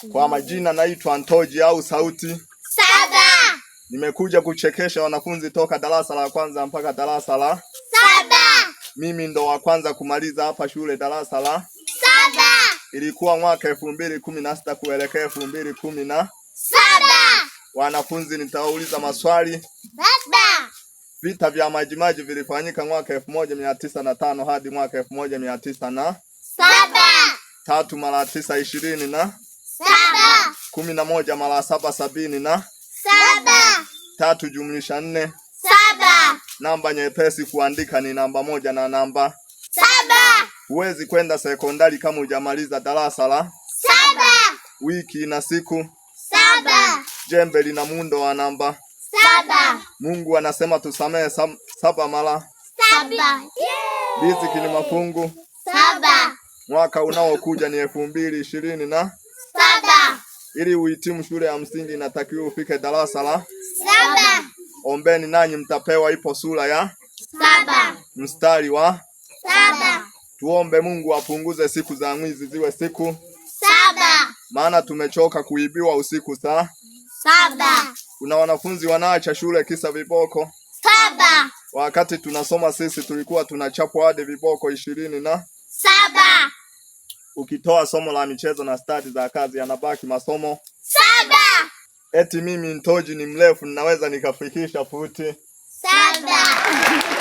Kwa majina naitwa Ntoji au Sauti. 7. Nimekuja kuchekesha wanafunzi toka darasa la kwanza mpaka darasa la 7. Mimi ndo wa kwanza kumaliza hapa shule darasa la 7. Ilikuwa mwaka 2016 kuelekea 2017. Wanafunzi nitawauliza maswali. Baba. Vita vya Majimaji vilifanyika mwaka 1905 hadi mwaka 1907. 3 mara 9 20 na 7. 11 mara 7 70 na 7. 3 jumlisha 4. 7. Namba nyepesi kuandika ni namba 1 na namba 7. Huwezi kwenda sekondari kama hujamaliza darasa la 7. Wiki na siku 7. Jembe lina muundo wa namba 7. Mungu anasema tusamehe 7 mara 7. Riziki ni mafungu 7. Mwaka unaokuja ni 2020 na 7. Ili uhitimu shule ya msingi inatakiwa ufike darasa la 7. Ombeni nanyi mtapewa, ipo sura ya 7. mstari wa 7. Tuombe Mungu apunguze siku za mwizi ziwe siku 7. maana tumechoka kuibiwa usiku saa 7. Kuna wanafunzi wanaacha shule kisa viboko 7. Wakati tunasoma sisi tulikuwa tunachapwa hadi viboko 20 na 7. Ukitoa somo la michezo na stadi za kazi yanabaki masomo 7. Eti mimi Ntoji ni mrefu ninaweza nikafikisha futi 7.